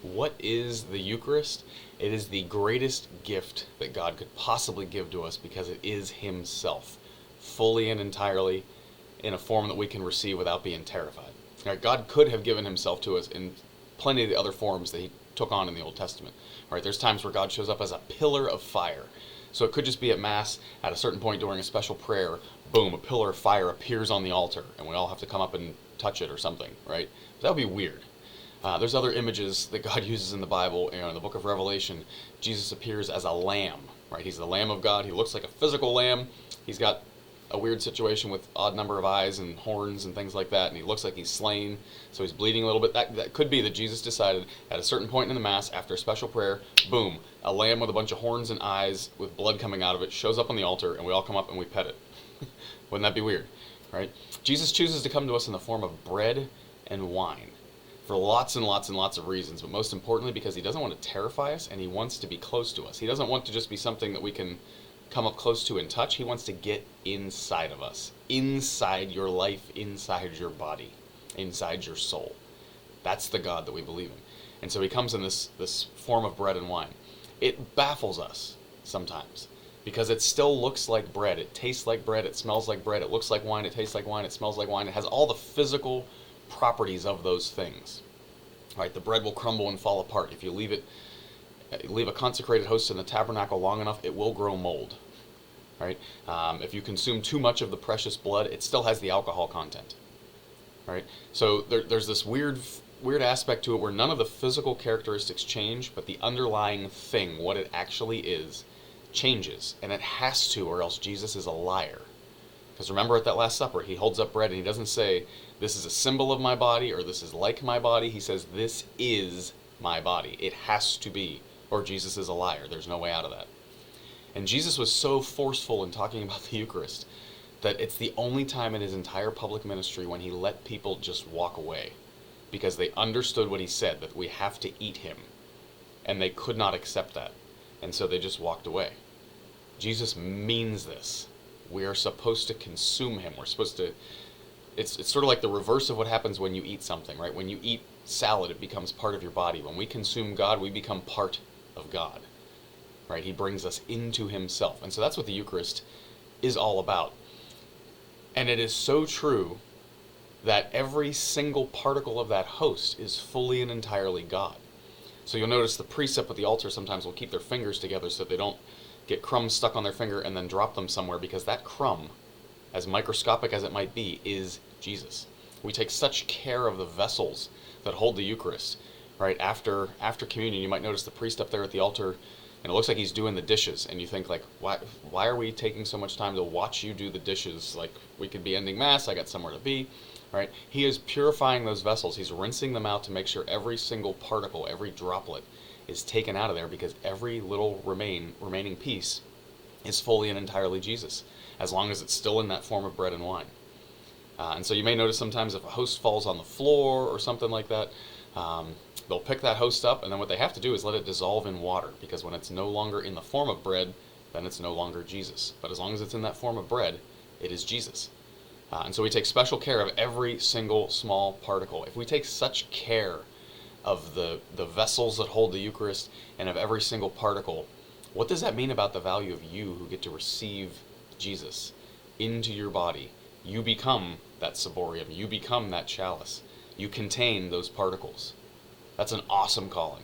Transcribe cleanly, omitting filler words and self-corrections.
What is the Eucharist? It is the greatest gift that God could possibly give to us because it is Himself, fully and entirely, in a form that we can receive without being terrified. Right? God could have given Himself to us in plenty of the other forms that He took on in the Old Testament. Right? There's times where God shows up as a pillar of fire. So it could just be at Mass at a certain point during a special prayer, boom, a pillar of fire appears on the altar, and we all have to come up and touch it or something, right? But that would be weird. There's other images that God uses in the Bible. In the book of Revelation, Jesus appears as a lamb, right? He's the Lamb of God. He looks like a physical lamb. He's got a weird situation with odd number of eyes and horns and things like that, and he looks like he's slain, so he's bleeding a little bit. That could be that Jesus decided at a certain point in the Mass, after a special prayer, boom, a lamb with a bunch of horns and eyes with blood coming out of it shows up on the altar, and we all come up and we pet it. Wouldn't that be weird, right? Jesus chooses to come to us in the form of bread and wine for lots and lots and lots of reasons, but most importantly because He doesn't want to terrify us, and He wants to be close to us. He doesn't want to just be something that we can come up close to and touch. He wants to get inside of us, inside your life, inside your body, inside your soul. That's the God that we believe in. And so He comes in this form of bread and wine. It baffles us sometimes because it still looks like bread. It tastes like bread. It smells like bread. It looks like wine. It tastes like wine. It smells like wine. It has all the physical properties of those things. Right? The bread will crumble and fall apart. If you leave a consecrated host in the tabernacle long enough, it will grow mold. Right? If you consume too much of the precious blood, it still has the alcohol content. Right? So there's this weird aspect to it where none of the physical characteristics change, but the underlying thing, what it actually is, changes. And it has to, or else Jesus is a liar. Because remember at that Last Supper, He holds up bread and He doesn't say, this is a symbol of my body, or this is like my body. He says, this is my body. It has to be, or Jesus is a liar. There's no way out of that. And Jesus was so forceful in talking about the Eucharist that it's the only time in His entire public ministry when He let people just walk away, because they understood what He said, that we have to eat Him, and they could not accept that, and so they just walked away. Jesus means this. We are supposed to consume Him. We're supposed to... It's sort of like the reverse of what happens when you eat something, right? When you eat salad, it becomes part of your body. When we consume God, we become part of God, right? He brings us into Himself. And so that's what the Eucharist is all about. And it is so true that every single particle of that host is fully and entirely God. So you'll notice the precept with the altar sometimes will keep their fingers together so that they don't get crumbs stuck on their finger and then drop them somewhere, because that crumb, as microscopic as it might be, is Jesus. We take such care of the vessels that hold the Eucharist, right? After communion, you might notice the priest up there at the altar, and it looks like he's doing the dishes, and you think, like, why are we taking so much time to watch you do the dishes? Like, we could be ending Mass, I got somewhere to be, right? He is purifying those vessels. He's rinsing them out to make sure every single particle, every droplet is taken out of there, because every little remaining piece is fully and entirely Jesus, as long as it's still in that form of bread and wine. And so you may notice sometimes if a host falls on the floor or something like that, they'll pick that host up, and then what they have to do is let it dissolve in water, because when it's no longer in the form of bread, then it's no longer Jesus. But as long as it's in that form of bread, it is Jesus. And so we take special care of every single small particle. If we take such care of the vessels that hold the Eucharist and of every single particle, what does that mean about the value of you who get to receive Jesus into your body? You become that ciborium. You become that chalice. You contain those particles. That's an awesome calling.